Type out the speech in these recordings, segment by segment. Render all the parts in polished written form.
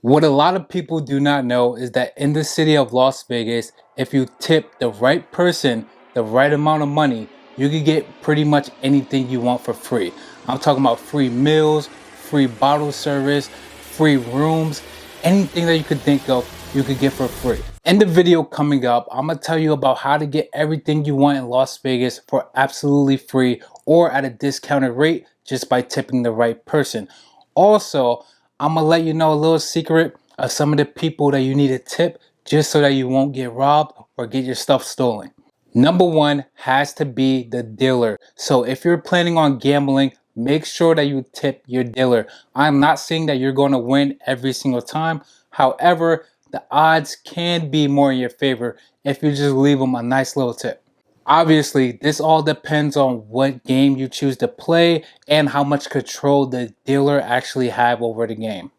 What a lot of people do not know is that in the city of Las Vegas, if you tip the right person the right amount of money, you can get pretty much anything you want for free. I'm talking about free meals, free bottle service, free rooms, anything that you could think of, you could get for free. In the video coming up, I'm going to tell you about how to get everything you want in Las Vegas for absolutely free or at a discounted rate just by tipping the right person. Also, I'm gonna let you know a little secret of some of the people that you need to tip just so that you won't get robbed or get your stuff stolen. Number one has to be the dealer. So if you're planning on gambling, make sure that you tip your dealer. I'm not saying that you're going to win every single time. However, the odds can be more in your favor if you just leave them a nice little tip. Obviously, this all depends on what game you choose to play and how much control the dealer actually have over the game.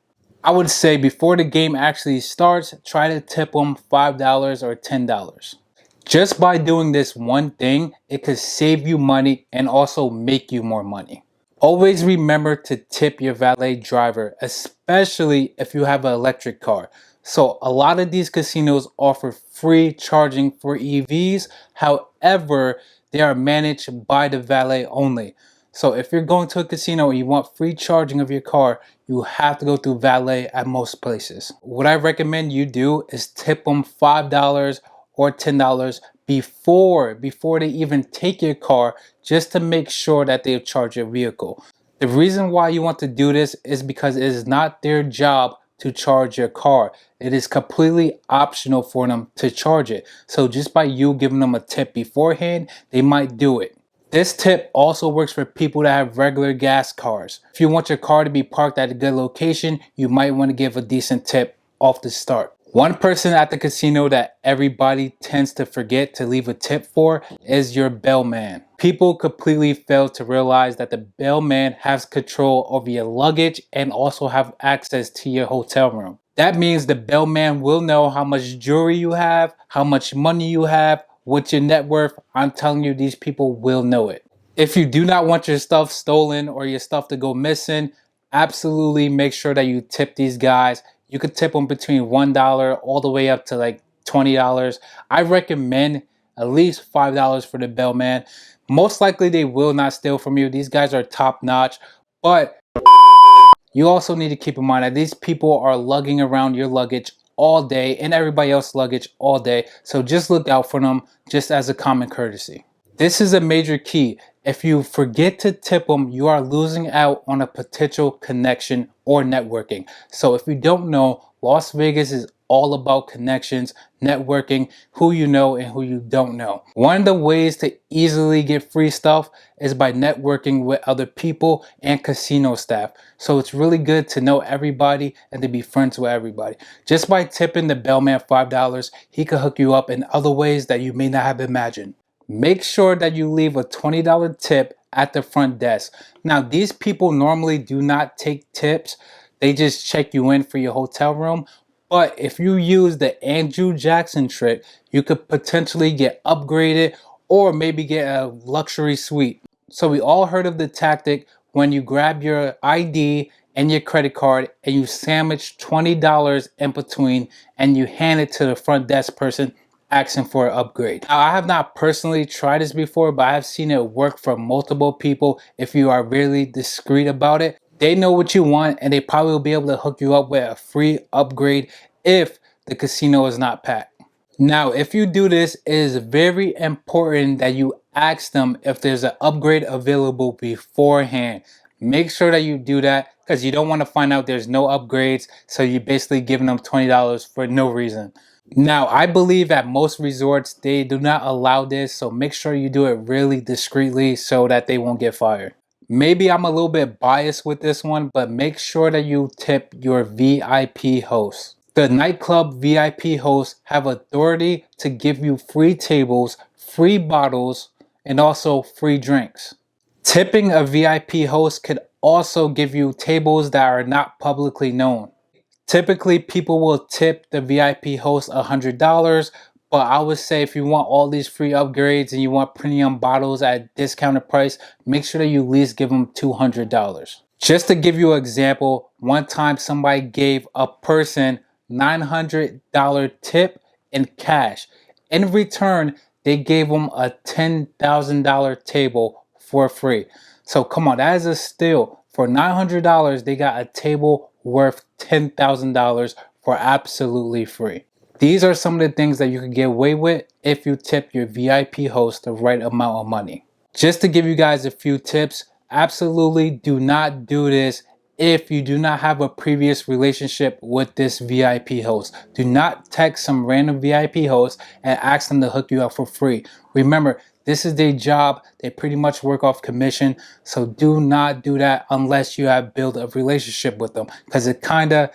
I would say before the game actually starts, try to tip them $5 or $10. Just by doing this one thing, it could save you money and also make you more money. Always remember to tip your valet driver, especially if you have an electric car. So a lot of these casinos offer free charging for EVs. However, they are managed by the valet only. So if you're going to a casino and you want free charging of your car, you have to go through valet at most places. What I recommend you do is tip them $5 or $10 before they even take your car, just to make sure that they charge your vehicle. The reason why you want to do this is because it is not their job to charge your car. It is completely optional for them to charge it. So just by you giving them a tip beforehand, they might do it. This tip also works for people that have regular gas cars. If you want your car to be parked at a good location, you might want to give a decent tip off the start. One person at the casino that everybody tends to forget to leave a tip for is your bellman. People completely fail to realize that the bellman has control over your luggage and also have access to your hotel room. That means the bellman will know how much jewelry you have, how much money you have, what's your net worth. I'm telling you, these people will know it. If you do not want your stuff stolen or your stuff to go missing, absolutely make sure that you tip these guys. You could tip them between $1 all the way up to like $20. I recommend at least $5 for the bellman. Most likely they will not steal from you. These guys are top notch. But you also need to keep in mind that these people are lugging around your luggage all day and everybody else's luggage all day. So just look out for them just as a common courtesy. This is a major key. If you forget to tip them, you are losing out on a potential connection or networking. So if you don't know, Las Vegas is all about connections, networking, who you know and who you don't know. One of the ways to easily get free stuff is by networking with other people and casino staff. So it's really good to know everybody and to be friends with everybody. Just by tipping the bellman $5, he could hook you up in other ways that you may not have imagined. Make sure that you leave a $20 tip at the front desk. Now, these people normally do not take tips. They just check you in for your hotel room. But if you use the Andrew Jackson trick, you could potentially get upgraded or maybe get a luxury suite. So we all heard of the tactic when you grab your ID and your credit card and you sandwich $20 in between and you hand it to the front desk person asking for an upgrade. Now, I have not personally tried this before, but I have seen it work for multiple people if you are really discreet about it. They know what you want and they probably will be able to hook you up with a free upgrade if the casino is not packed. Now, if you do this, it is very important that you ask them if there's an upgrade available beforehand. Make sure that you do that because you don't want to find out there's no upgrades, so you're basically giving them $20 for no reason. Now, I believe at most resorts, they do not allow this, so make sure you do it really discreetly so that they won't get fired. Maybe I'm a little bit biased with this one, but make sure that you tip your VIP host. The nightclub VIP hosts have authority to give you free tables, free bottles, and also free drinks. Tipping a VIP host could also give you tables that are not publicly known. Typically, people will tip the VIP host $100, but I would say if you want all these free upgrades and you want premium bottles at a discounted price, make sure that you at least give them $200. Just to give you an example, one time somebody gave a person $900 tip in cash. In return, they gave them a $10,000 table for free. So come on, that is a steal. For $900, they got a table worth $10,000 for absolutely free. These are some of the things that you can get away with if you tip your VIP host the right amount of money. Just to give you guys a few tips, absolutely do not do this if you do not have a previous relationship with this VIP host. Do not text some random VIP host and ask them to hook you up for free. Remember, this is their job. They pretty much work off commission. So do not do that unless you have built a relationship with them, because it kind of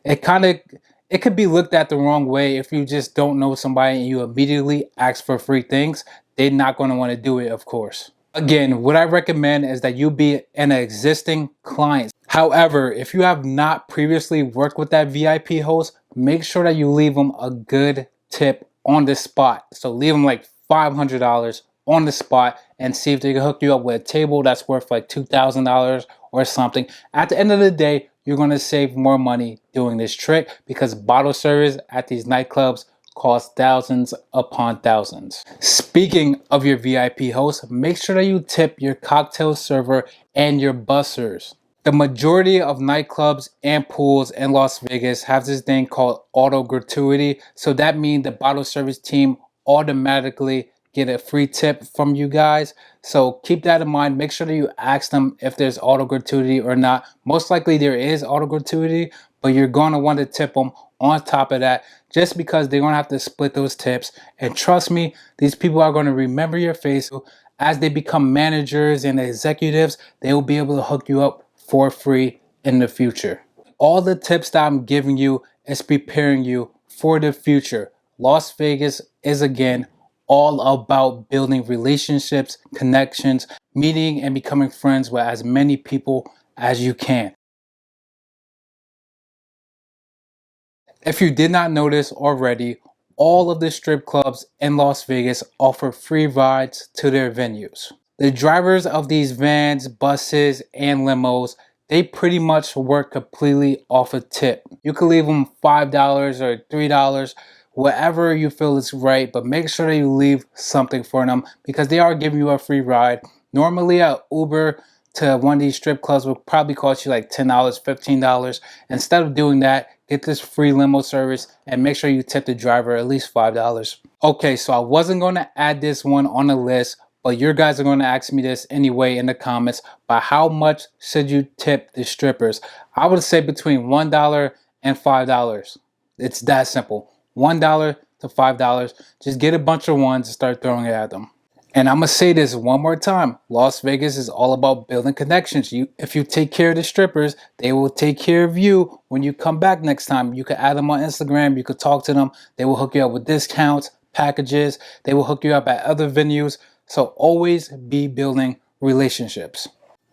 it could be looked at the wrong way if you just don't know somebody and you immediately ask for free things. They're not going to want to do it, of course. Again, what I recommend is that you be an existing client. However, if you have not previously worked with that VIP host, make sure that you leave them a good tip on the spot. So leave them like $500 on the spot and see if they can hook you up with a table that's worth like $2,000 or something. At the end of the day, you're going to save more money doing this trick, because bottle service at these nightclubs costs thousands upon thousands. Speaking of your VIP host, make sure that you tip your cocktail server and your bussers. The majority of nightclubs and pools in Las Vegas have this thing called auto gratuity. So that means the bottle service team automatically get a free tip from you guys. So keep that in mind. Make sure that you ask them if there's auto gratuity or not. Most likely there is auto gratuity, but you're going to want to tip them on top of that, just because they're going to have to split those tips. And trust me, these people are going to remember your face. As they become managers and executives, they will be able to hook you up for free in the future. All the tips that I'm giving you is preparing you for the future. Las Vegas is, again, all about building relationships, connections, meeting and becoming friends with as many people as you can. If you did not notice already, all of the strip clubs in Las Vegas offer free rides to their venues. The drivers of these vans, buses, and limos, they pretty much work completely off a tip. You can leave them $5 or $3, whatever you feel is right, but make sure that you leave something for them, because they are giving you a free ride. Normally, an Uber to one of these strip clubs will probably cost you like $10, $15. Instead of doing that, get this free limo service and make sure you tip the driver at least $5. Okay, so I wasn't going to add this one on the list, but you guys are going to ask me this anyway in the comments. But how much should you tip the strippers? I would say between $1 and $5. It's that simple. $1 to $5. Just get a bunch of ones and start throwing it at them. And I'm going to say this one more time. Las Vegas is all about building connections. If you take care of the strippers, they will take care of you when you come back next time. You can add them on Instagram. You can talk to them. They will hook you up with discounts, packages. They will hook you up at other venues. So always be building relationships.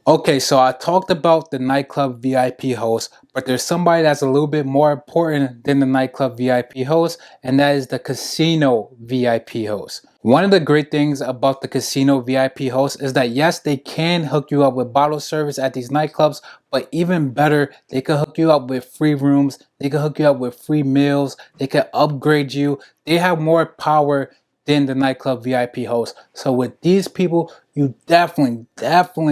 Okay, so I talked about the nightclub VIP host, but there's somebody that's a little bit more important than the nightclub VIP host, and that is the casino VIP host. One of the great things about the casino VIP host is that yes, they can hook you up with bottle service at these nightclubs, but even better, they can hook you up with free rooms, they can hook you up with free meals, they can upgrade you. They have more power than the nightclub VIP host. So with these people, you definitely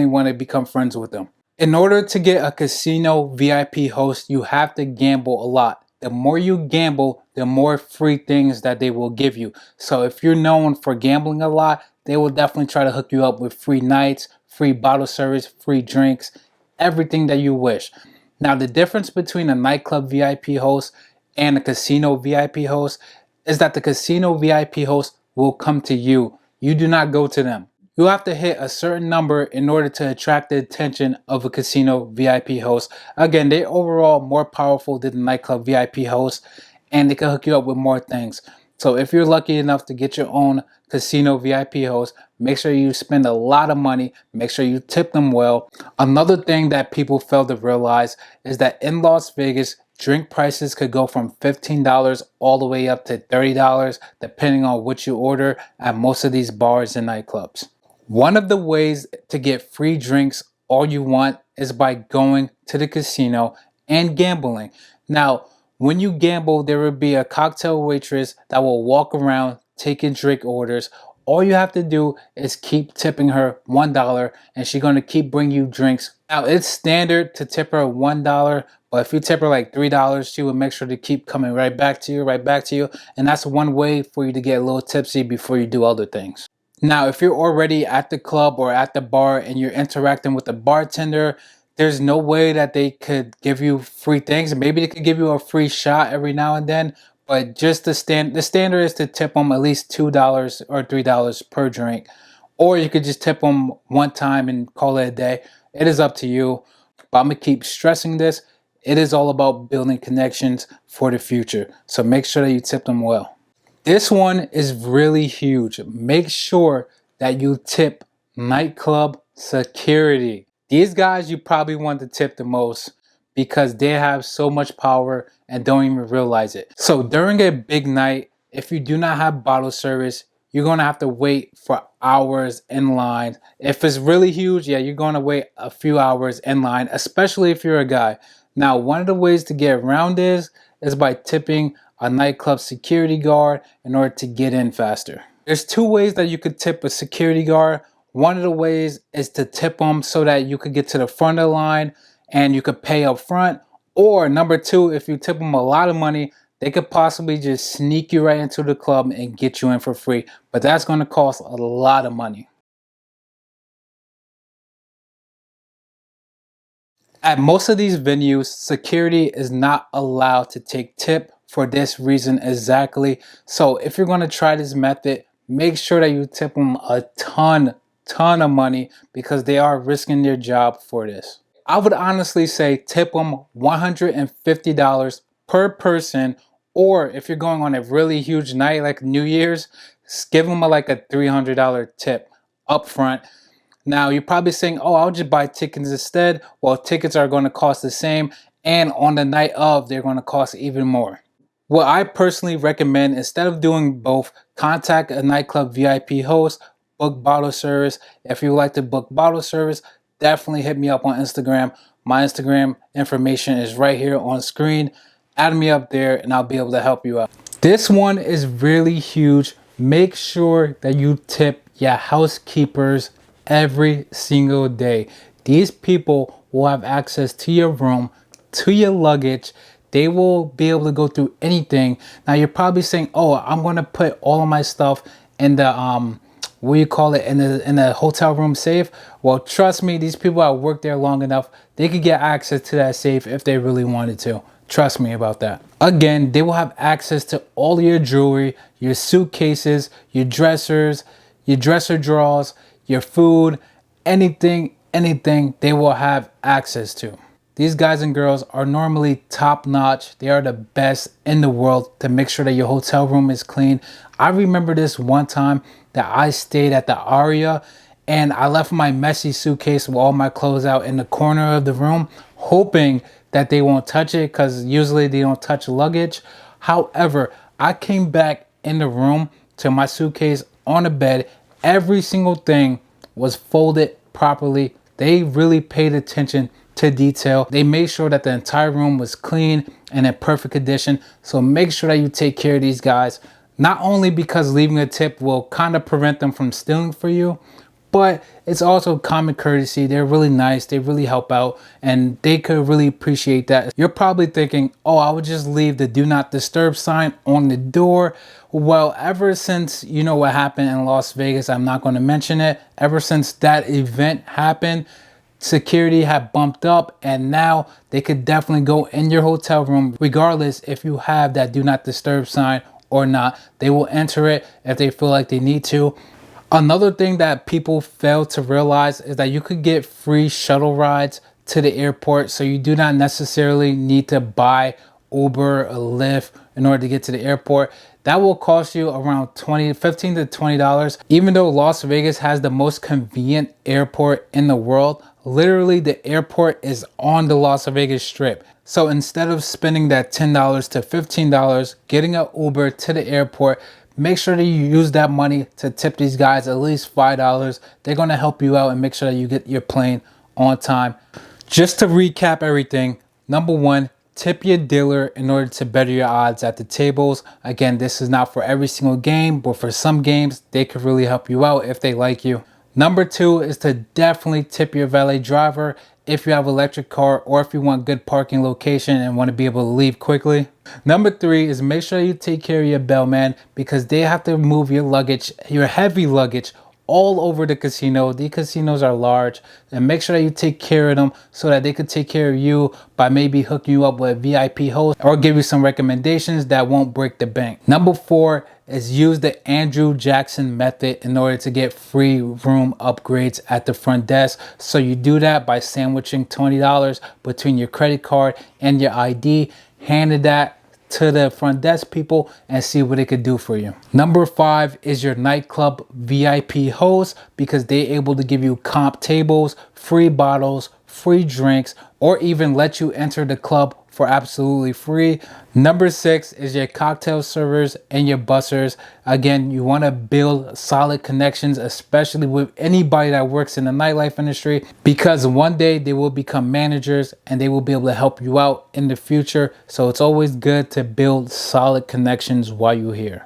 want to become friends with them. In order to get a casino VIP host, you have to gamble a lot. The more you gamble, the more free things that they will give you. So if you're known for gambling a lot, they will definitely try to hook you up with free nights, free bottle service, free drinks, everything that you wish. Now, the difference between a nightclub VIP host and a casino VIP host is that the casino VIP host will come to you. You do not go to them. You have to hit a certain number in order to attract the attention of a casino VIP host. Again, they're overall more powerful than the nightclub VIP host, and they can hook you up with more things. So if you're lucky enough to get your own casino VIP host, make sure you spend a lot of money. Make sure you tip them well. Another thing that people fail to realize is that in Las Vegas, drink prices could go from $15 all the way up to $30, depending on what you order at most of these bars and nightclubs. One of the ways to get free drinks all you want is by going to the casino and gambling. Now, when you gamble, there will be a cocktail waitress that will walk around taking drink orders. All you have to do is keep tipping her $1 and she's going to keep bringing you drinks. Now, it's standard to tip her $1, but if you tip her like $3, she will make sure to keep coming right back to you, right back to you. And that's one way for you to get a little tipsy before you do other things. Now, if you're already at the club or at the bar and you're interacting with the bartender, there's no way that they could give you free things. Maybe they could give you a free shot every now and then, but just the standard is to tip them at least $2 or $3 per drink. Or you could just tip them one time and call it a day. It is up to you. But I'm gonna keep stressing this. It is all about building connections for the future. So make sure that you tip them well. This one is really huge. Make sure that you tip Nightclub Security. These guys you probably want to tip the most because they have so much power and don't even realize it. So during a big night, if you do not have bottle service, you're going to have to wait for hours in line. If it's really huge, yeah, you're going to wait a few hours in line, especially if you're a guy. Now, one of the ways to get around this is by tipping a nightclub security guard in order to get in faster. There's two ways that you could tip a security guard. One of the ways is to tip them so that you could get to the front of the line and you could pay up front. Or number two, if you tip them a lot of money, they could possibly just sneak you right into the club and get you in for free. But that's going to cost a lot of money. At most of these venues, security is not allowed to take tip for this reason exactly. So if you're going to try this method, make sure that you tip them a ton of money because they are risking their job for this. I would honestly say tip them $150 per person, or if you're going on a really huge night like New Year's, give them like a $300 tip up front. Now you're probably saying, oh, I'll just buy tickets instead. Well, tickets are going to cost the same, and on the night of, they're going to cost even more. What I personally recommend, instead of doing both, contact a nightclub VIP host, book bottle service. If you would like to book bottle service, definitely hit me up on Instagram. My Instagram information is right here on screen. Add me up there and I'll be able to help you out. This one is really huge. Make sure that you tip your housekeepers every single day. These people will have access to your room, to your luggage. They will be able to go through anything. Now you're probably saying, oh, I'm going to put all of my stuff in the what do you call it, in the hotel room safe. Well, trust me, these people have worked there long enough. They could get access to that safe if they really wanted to. Trust me about that. Again, they will have access to all your jewelry, your suitcases, your dressers, your dresser drawers, your food, anything they will have access to. These guys and girls are normally top notch. They are the best in the world to make sure that your hotel room is clean. I remember this one time that I stayed at the Aria and I left my messy suitcase with all my clothes out in the corner of the room, hoping that they won't touch it because usually they don't touch luggage. However, I came back in the room to my suitcase on the bed. Every single thing was folded properly. They really paid attention to detail. They made sure that the entire room was clean and in perfect condition. So make sure that you take care of these guys, not only because leaving a tip will kind of prevent them from stealing for you, but it's also common courtesy. They're really nice. They really help out and they could really appreciate that. You're probably thinking, oh, I would just leave the do not disturb sign on the door. Well, ever since you know what happened in Las Vegas, I'm not going to mention it. Ever since that event happened, security have bumped up and now they could definitely go in your hotel room regardless if you have that do not disturb sign or not. They will enter it if they feel like they need to. Another thing that people fail to realize is that you could get free shuttle rides to the airport, so you do not necessarily need to buy Uber or Lyft in order to get to the airport. That will cost you around $15 to $20. Even though Las Vegas has the most convenient airport in the world, literally the airport is on the Las Vegas Strip. So instead of spending that $10 to $15 getting an Uber to the airport, make sure that you use that money to tip these guys at least $5. They're going to help you out and make sure that you get your plane on time. Just to recap everything, number one, tip your dealer in order to better your odds at the tables. Again, this is not for every single game, but for some games, they could really help you out if they like you. Number two is to definitely tip your valet driver if you have an electric car or if you want good parking location and want to be able to leave quickly. Number three is make sure you take care of your bellman because they have to move your luggage, your heavy luggage, all over the casino. The casinos are large, and make sure that you take care of them so that they can take care of you by maybe hooking you up with a VIP host or give you some recommendations that won't break the bank. Number four is use the Andrew Jackson method in order to get free room upgrades at the front desk. So you do that by sandwiching $20 between your credit card and your ID, handed that to the front desk people and see what they could do for you. Number five is your nightclub VIP host because they're able to give you comp tables, free bottles, free drinks, or even let you enter the club for absolutely free. Number six is your cocktail servers and your bussers. Again, you want to build solid connections, especially with anybody that works in the nightlife industry, because one day they will become managers and they will be able to help you out in the future. So it's always good to build solid connections while you're here.